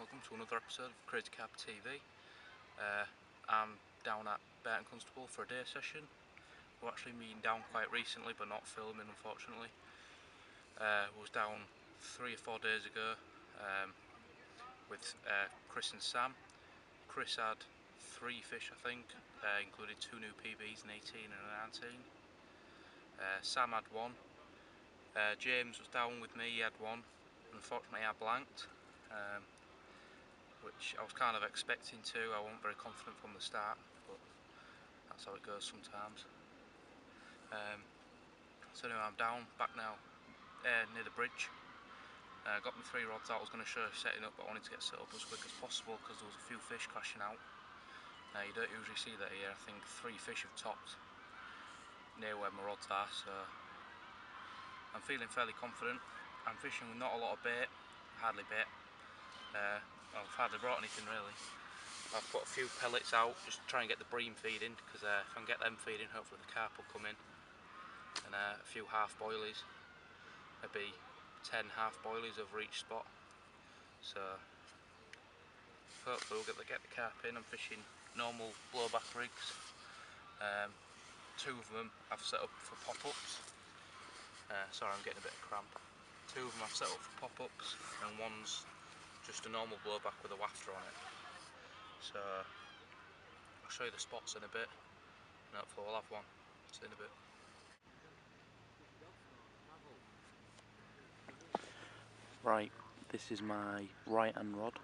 welcome to another episode of CrazyCarperTV. I'm down at Burton Constable for a day session. We're actually meeting down quite recently, but not filming, unfortunately. Was down 3 or 4 days ago with Chris and Sam. Chris had 3 fish, I think, including 2 new PBs, an 18 and a 19. Sam had 1. James was down with me, he had 1. Unfortunately I blanked, which I was kind of expecting to. I wasn't very confident from the start, but that's how it goes sometimes. So anyway, I'm down, back now, near the bridge. Got my 3 rods out. I was going to show you setting up, but I wanted to get set up as quick as possible because there was a few fish crashing out. You don't usually see that here. I think 3 fish have topped near where my rods are, so I'm feeling fairly confident. I'm fishing with not a lot of bait, hardly bait. I've hardly brought anything really. I've put a few pellets out just to try and get the bream feeding, because if I can get them feeding, hopefully the carp will come in. And a few half boilies, maybe 10 half boilies over each spot. So hopefully we'll get the carp in. I'm fishing normal blowback rigs. 2 of them I've set up for pop-ups. Sorry, I'm getting a bit of cramp. 2 of them I've set up for pop-ups, and one's just a normal blowback with a wafter on it. So I'll show you the spots in a bit, and hopefully we'll have one. See you in a bit. Right, this is my right hand rod.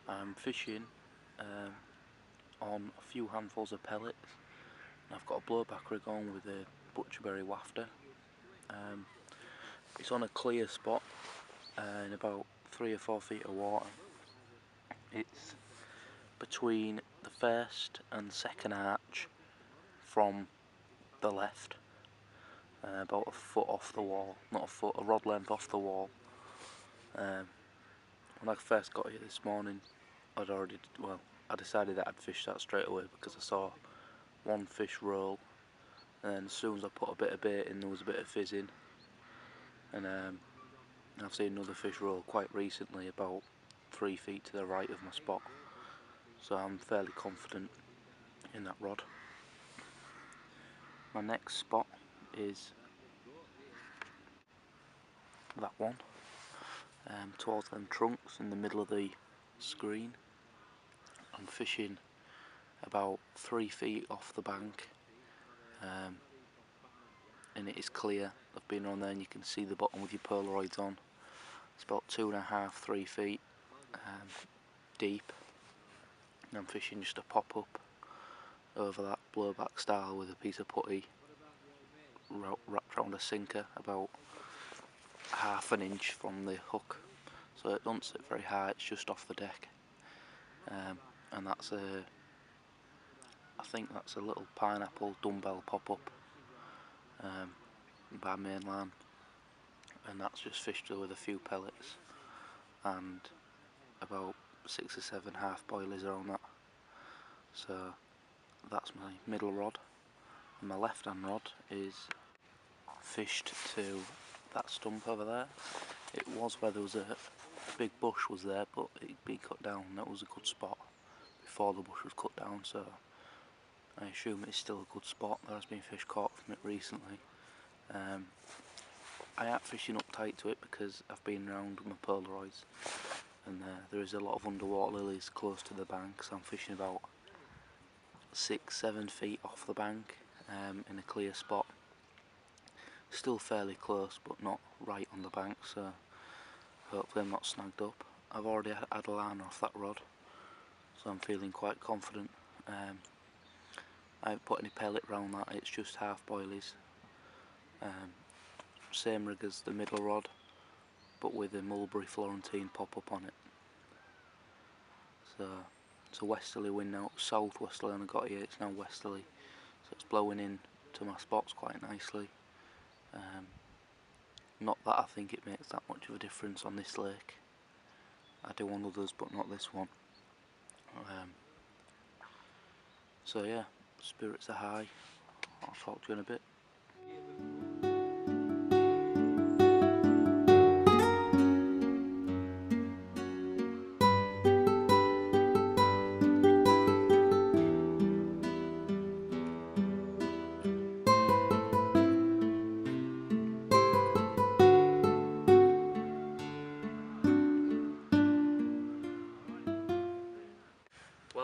I'm fishing on a few handfuls of pellets. I've got a blowback rig on with a butcherberry wafter. It's on a clear spot in about 3 or 4 feet of water. It's between the first and second arch from the left, about a foot off the wall, not a foot, a rod length off the wall. When I first got here this morning, I decided that I'd fish that straight away because I saw 1 fish roll, and then as soon as I put a bit of bait in, there was a bit of fizzing, and I've seen another fish roll quite recently about 3 feet to the right of my spot, so I'm fairly confident in that rod. My next spot is that one, towards them trunks in the middle of the screen. I'm fishing about 3 feet off the bank, and it is clear. I've been on there and you can see the bottom with your Polaroids on. It's about 2.5 to 3 feet deep, and I'm fishing just a pop-up over that blowback style with a piece of putty wrapped around a sinker about 1/2 inch from the hook, so it doesn't sit very high, it's just off the deck. And that's I think that's a little pineapple dumbbell pop-up by mainline, and that's just fished with a few pellets and about 6 or 7 half boilies around that. So that's my middle rod, and my left hand rod is fished to that stump over there. It was where there was a big bush was there, but it'd been cut down. That was a good spot before the bush was cut down, so I assume it's still a good spot. There has been fish caught from it recently. I am fishing up tight to it because I've been around with my Polaroids, and there is a lot of underwater lilies close to the bank, so I'm fishing about 6-7 feet off the bank in a clear spot. Still fairly close, but not right on the bank, so hopefully I'm not snagged up. I've already had a liner off that rod, so I'm feeling quite confident. I haven't put any pellet around that, it's just half boilies. Same rig as the middle rod, but with a mulberry Florentine pop-up on it. So it's a westerly wind now, south westerly when I got here, it's now westerly, so it's blowing in to my spots quite nicely. Not that I think it makes that much of a difference on this lake. I do on others, but not this one. So yeah, spirits are high. I'll talk to you in a bit.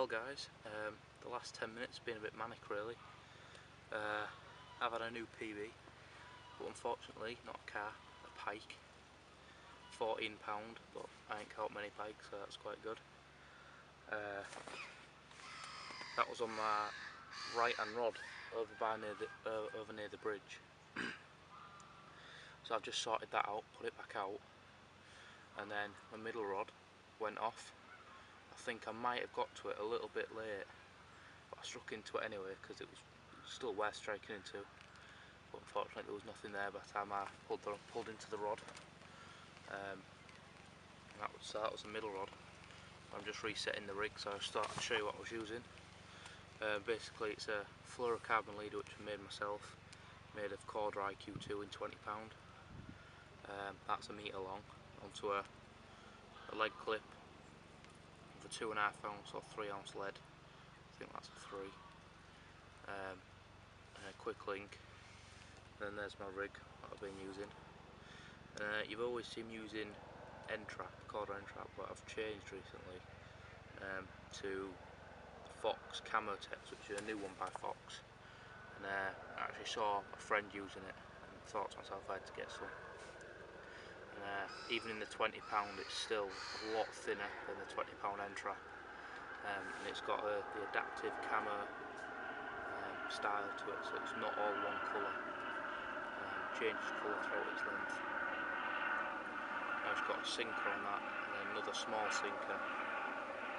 Well guys, the last 10 minutes have been a bit manic really. I've had a new PB, but unfortunately not a car, a pike. £14, but I ain't caught many pikes, so that's quite good. That was on my right hand rod over near the bridge. So I've just sorted that out, put it back out, and then my middle rod went off. I think I might have got to it a little bit late, but I struck into it anyway because it was still worth striking into. But unfortunately there was nothing there by the time I pulled into the rod. That was the middle rod. I'm just resetting the rig, so I'll start to show you what I was using. Basically it's a fluorocarbon leader which I made myself, made of Corda IQ2 in £20. That's a metre long, onto a lead clip with a 2.5 ounce or 3 ounce lead. I think that's a 3. And a quick link. Then there's my rig that I've been using. You've always seen me using N-trap, Corda N-trap, but I've changed recently to Fox Camo Tex, which is a new one by Fox. And I actually saw a friend using it and thought to myself I had to get some. And even in the £20 it's still a lot thinner than the £20 N-trap. And it's got the adaptive camo style to it, so it's not all one colour. Changes colour throughout its length. Now it's got a sinker on that, and then another small sinker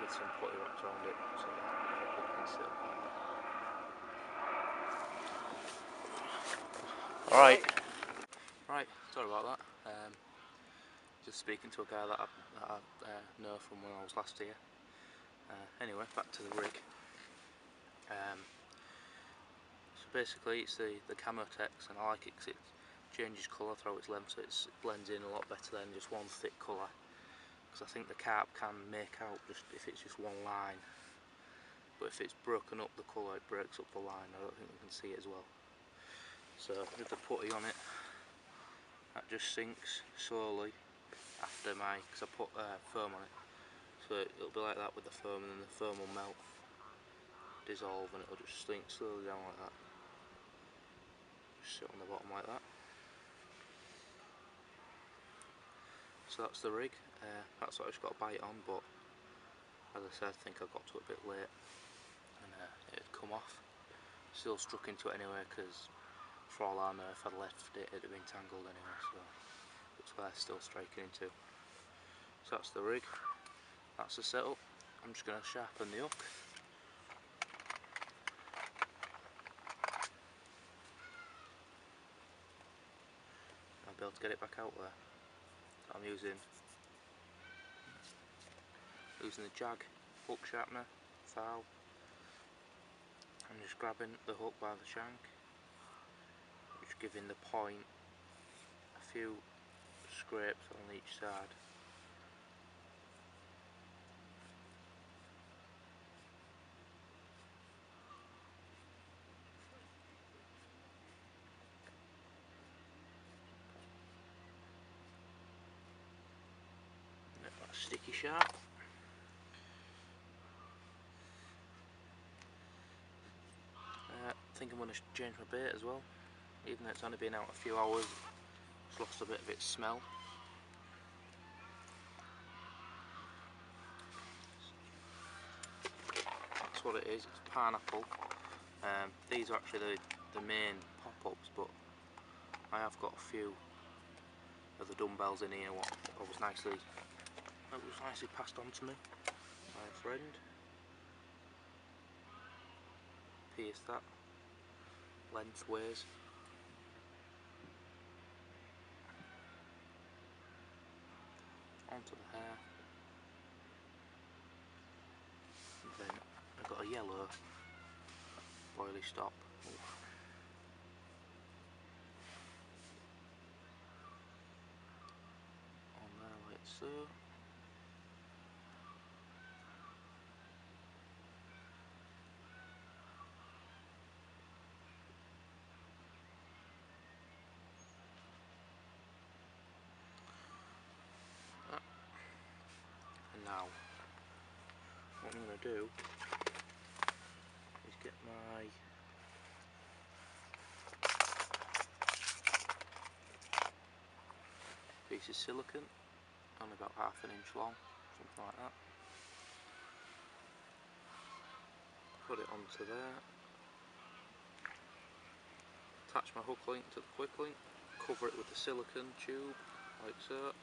with some putty wrapped around it, so it can sit up like that. Right, sorry about that. Just speaking to a guy that I know from when I was last here. Anyway, back to the rig. So basically it's the Camo Tex, and I like it because it changes colour throughout its length, so it blends in a lot better than just one thick colour. Because I think the carp can make out just if it's just one line, but if it's broken up the colour, it breaks up the line. I don't think you can see it as well. So with the putty on it, that just sinks slowly after because I put foam on it, so it'll be like that with the foam, and then the foam will melt, dissolve, and it'll just sink slowly down like that. Just sit on the bottom like that. So that's the rig. That's what I just got a bite on, but as I said, I think I got to it a bit late, and it had come off. Still struck into it anyway, because for all I know, if I'd left it, it'd have been tangled anyway, so it's worth still striking into. So that's the rig, that's the setup. I'm just going to sharpen the hook. I'll be able to get it back out there. So I'm using the Jag hook sharpener file. I'm just grabbing the hook by the shank, just giving the point a few scrapes on each side. Make that sticky sharp. I think I'm going to change my bait as well, even though it's only been out a few hours. It's lost a bit of its smell. That's what it is, it's pineapple. These are actually the main pop-ups, but I have got a few of the dumbbells in here what was nicely passed on to me by a friend. Pierce that lengthways. Onto the hair. And then I've got a yellow oily stop. On there like so. And now what I'm going to do get my piece of silicone, only about ½ inch long, something like that. Put it onto there. Attach my hook link to the quick link, cover it with the silicone tube, like so.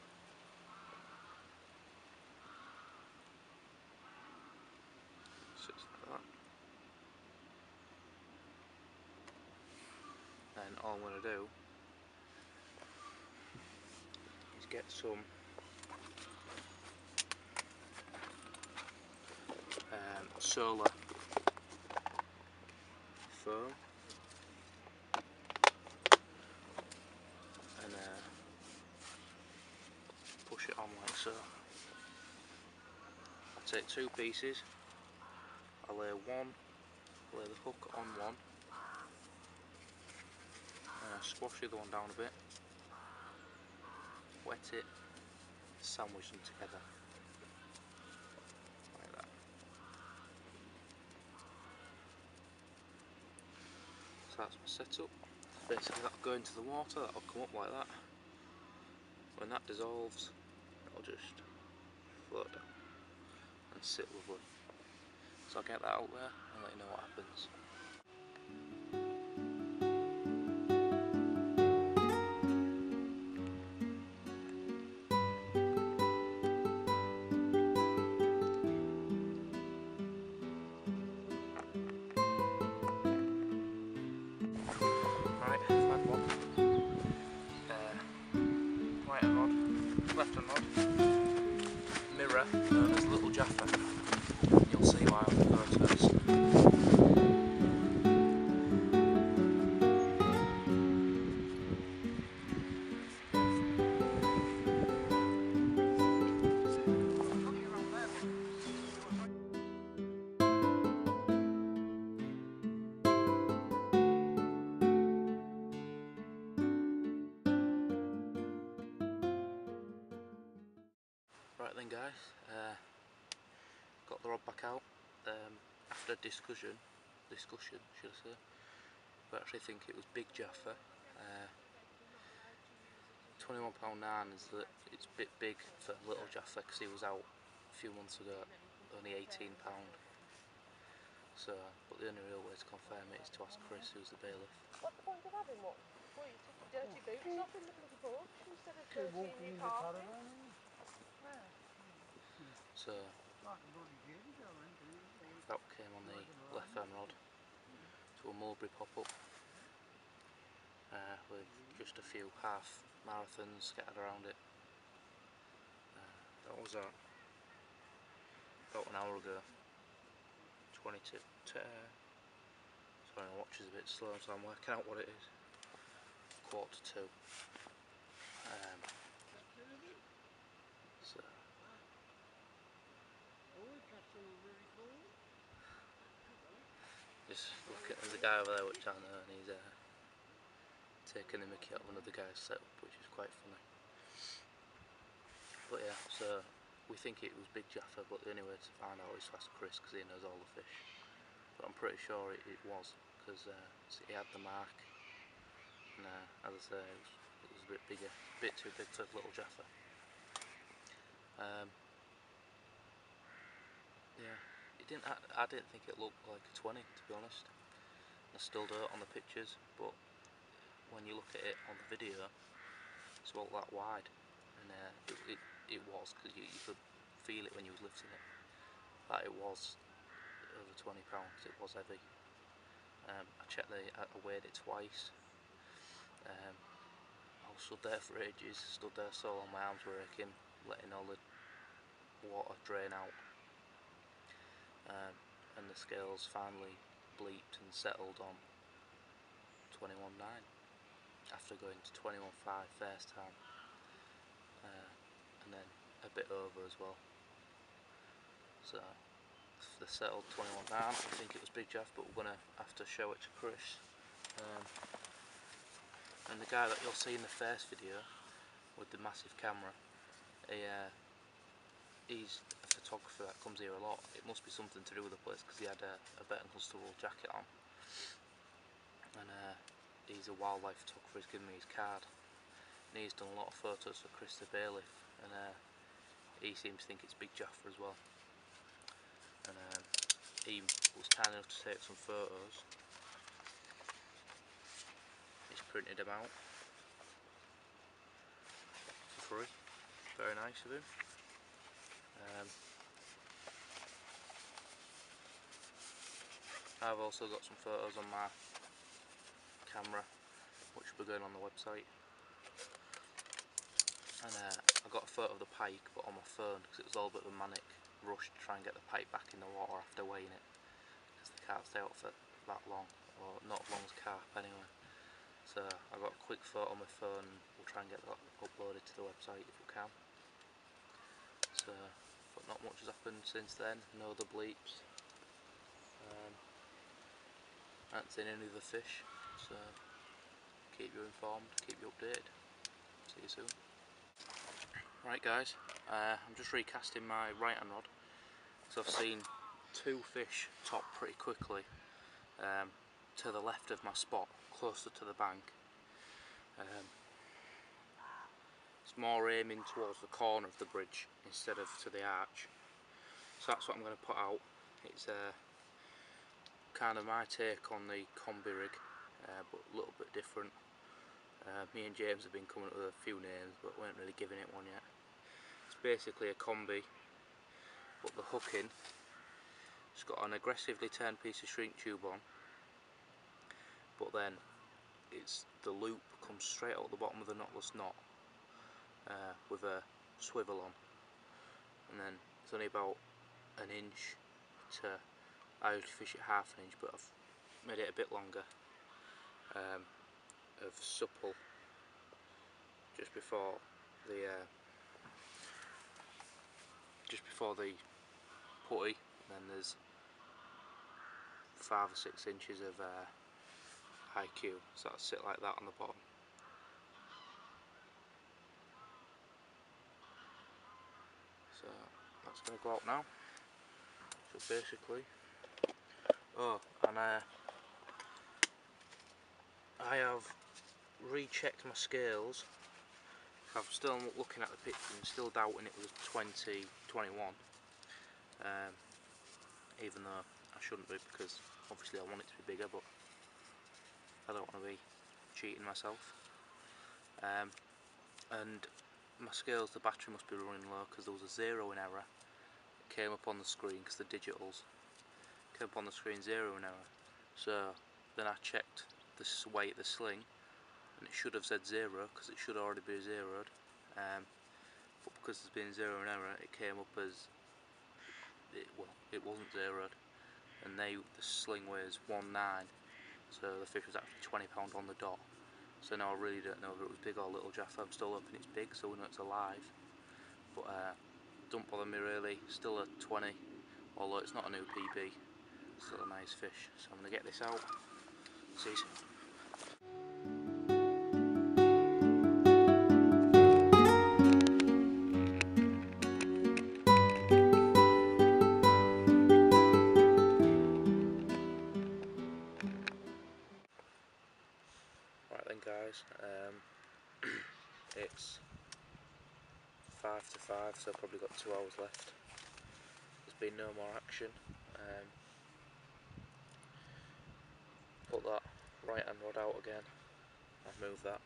Sits like that. Then all I'm going to do is get some solar foam and push it on like so. I take 2 pieces, I lay the hook on one, and I squash the other one down a bit, wet it, sandwich them together like that. So that's my setup. Basically that'll go into the water, that'll come up like that. When that dissolves, it'll just float down and sit lovely. So I'll get that out there and let you know what happens. Right, I've had one. Right hand rod, left hand rod, mirror known as Little Jaffa. You'll see why on the photos. Right then guys, got the rod back out after discussion should I say. We actually think it was Big Jaffa. £21.9 is that it's a bit big for Little Jaffa because he was out a few months ago, only £18. So, but the only real way to confirm it is to ask Chris, who's the bailiff. What's the point of having one? Well, you took your dirty boots off in the bloody porch instead of dirtying your carpet. So that came on the left hand rod to a mulberry pop-up with just a few half marathons scattered around it. That was about an hour ago. 22. Sorry, my watch is a bit slow, so I'm working out what it is. 1:45. So just looking at the guy over there, which I know, and he's taking the mickey out of another guy's setup, which is quite funny. But yeah, so we think it was Big Jaffa, but the only way to find out is to ask Chris because he knows all the fish. But I'm pretty sure it was, because he had the mark, and as I say, it was a bit bigger, a bit too big for Little Jaffa. Yeah, it didn't. I didn't think it looked like a 20, to be honest. I still don't on the pictures, but when you look at it on the video, it's about that wide, and it was, because you could feel it when you was lifting it, that it was over £20. It was heavy. I checked I weighed it twice. I was stood there for ages, stood there so long, my arms were aching, letting all the water drain out. And the scales finally bleeped and settled on 21.9 after going to 21.5 first time, and then a bit over as well. So they settled 21.9. I think it was Big Jaff, but we're gonna have to show it to Chris. And the guy that you'll see in the first video with the massive camera, he's photographer that comes here a lot. It must be something to do with the place because he had a Better Constable jacket on, and he's a wildlife photographer. He's given me his card, and he's done a lot of photos for Krista Bailiff, and he seems to think it's Big Jaffa as well. And he was kind enough to take some photos. He's printed them out for free. Very nice of him. I've also got some photos on my camera which will be going on the website, and I got a photo of the pike but on my phone because it was all a bit of a manic rush to try and get the pike back in the water after weighing it, because they can't stay out for that long, or not as long as carp anyway. So I got a quick photo on my phone, and we'll try and get that uploaded to the website if we can. So, but not much has happened since then, no other bleeps. I haven't seen any of the fish, so keep you informed, keep you updated. See you soon. Right guys, I'm just recasting my right hand rod, because I've seen two fish top pretty quickly to the left of my spot, closer to the bank. It's more aiming towards the corner of the bridge instead of to the arch. So that's what I'm going to put out. It's kind of my take on the combi rig, but a little bit different. Me and James have been coming up with a few names, but we ain't really giving it one yet. It's basically a combi, but the hooking, it's got an aggressively turned piece of shrink tube on, but then it's the loop comes straight out the bottom of the knotless knot with a swivel on, and then it's only about an inch to, I usually fish it half an inch, but I've made it a bit longer, of supple just before the putty, and then there's 5 or 6 inches of IQ, so that'll sit like that on the bottom. So that's going to go out now. So basically, oh, and I have rechecked my scales. I'm still looking at the picture and still doubting it was 2021, even though I shouldn't be, because obviously I want it to be bigger, but I don't want to be cheating myself. And my scales, the battery must be running low because there was a 0 in error. It came up on the screen because the digitals came up on the screen 0 in error. So then I checked the weight of the sling, and it should have said 0 because it should already be zeroed. But because there's been 0 in error, it came up as it wasn't zeroed, and the sling weighs 1.9, so the fish was actually 20 pound on the dot. So now I really don't know if it was big or little Jaffa. I'm still hoping it's big, so we know it's alive. But don't bother me really. Still a 20, although it's not a new PB. Still a nice fish. So I'm going to get this out. See you soon. Right then guys, it's 5 to 5, so I've probably got 2 hours left. There's been no more action. Put that right hand rod out again. I've moved that.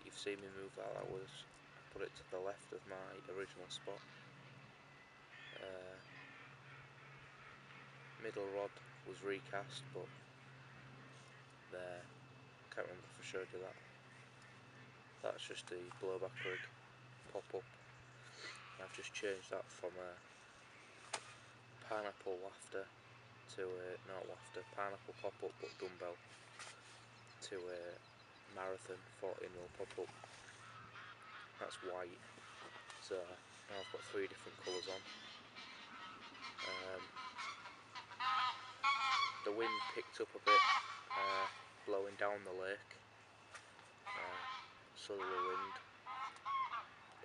You've seen me move that. That was, I put it to the left of my original spot. Middle rod was recast, but there, can't remember if I showed you that. That's just the blowback rig pop-up. I've just changed that from a pineapple wafter to a, not wafter, pineapple pop-up but dumbbell, to a marathon 14mm pop-up. That's white, so now I've got 3 different colours on. The wind picked up a bit, blowing down the lake, southerly wind,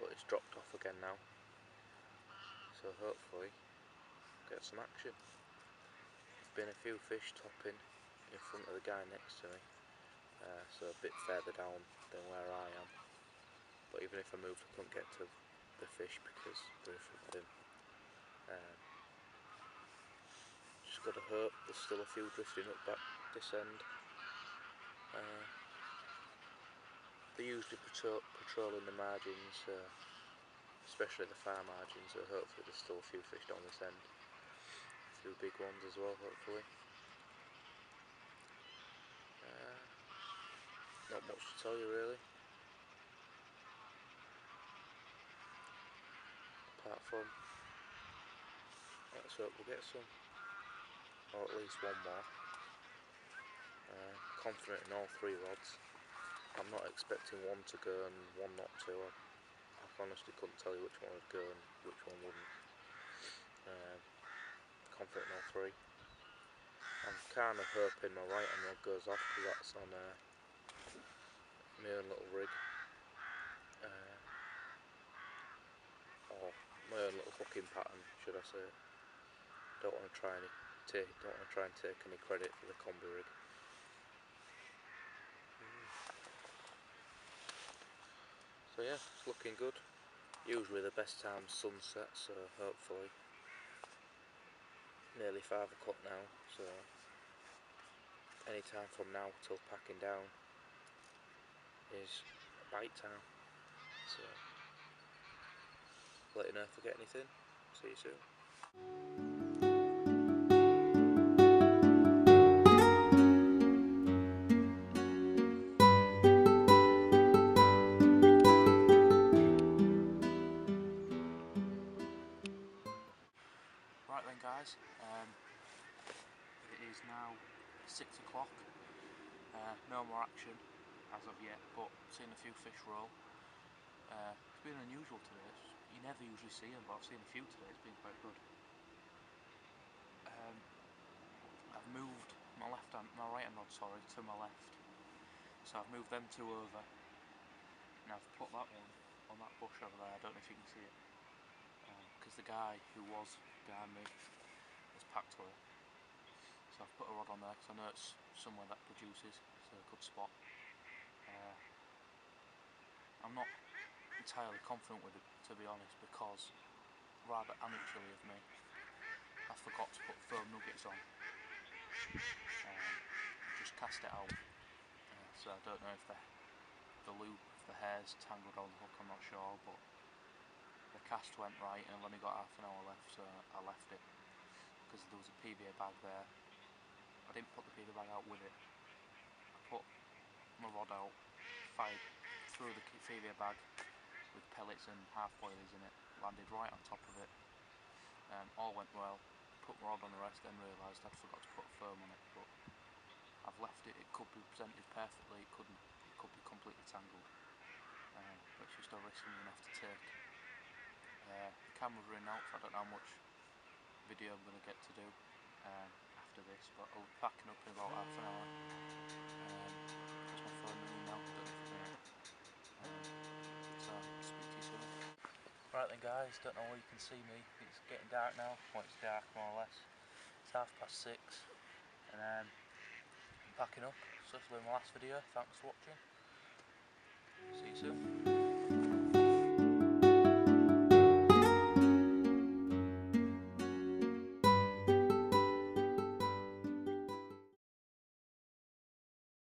but it's dropped off again now. So so hopefully get some action. There's been a few fish topping in front of the guy next to me, so a bit further down than where I am, but even if I moved I couldn't get to the fish because they're in front of him. Just got to hope there's still a few drifting up back this end. They usually patrolling the margins, especially the far margins, so hopefully there's still a few fish down this end. A few big ones as well, hopefully. Not much to tell you really, apart from let's hope we'll get some, or at least one more. Confident in all three rods. I'm not expecting one to go and one not to. I honestly couldn't tell you which one would go and which one wouldn't. Confident in all three. I'm kind of hoping my right hand rod goes off because that's on my own little rig, or my own little hooking pattern, should I say. Don't want to try and take any credit for the combi rig. So yeah, it's looking good. Usually the best time's sunset, so hopefully nearly 5 o'clock now, so any time from now till packing down is bite time. So let you know if I get anything. See you soon. Right then guys, it is now 6 o'clock, no more action as of yet, but seen a few fish roll. It's been unusual today, you never usually see them, but I've seen a few today, it's been quite good. I've moved my right hand rod to my left, so I've moved them two over, and I've put that one on that bush over there. I don't know if you can see it, because the guy who was behind me has packed away. So I've put a rod on there because I know it's somewhere that produces, so a good spot. I'm not entirely confident with it, to be honest, because rather amateurly of me, I forgot to put foam nuggets on. Just cast it out, so I don't know if the loop, if the hair's tangled on the hook, I'm not sure, but the cast went right and I've only got half an hour left, so I left it because there was a PVA bag there. I didn't put the PVA bag out with it. I put my rod out, fired through the PVA bag with pellets and half boilies in it, landed right on top of it. All went well. Put my rod on the rest, then realised I'd forgot to put foam on it, but I've left it. It could be presented perfectly, it could be completely tangled, but it's just a risk I'm going to have to take. The camera's running out, so I don't know how much video I'm going to get to do after this, but I'll be packing up in about half an hour. That's my phone ringing now, I don't know if you can hear it. So I'll speak to you soon. Right then guys, don't know where you can see me, it's getting dark now, well it's dark more or less, it's 6:30, and I'm packing up, so this will be my last video, thanks for watching, see you soon.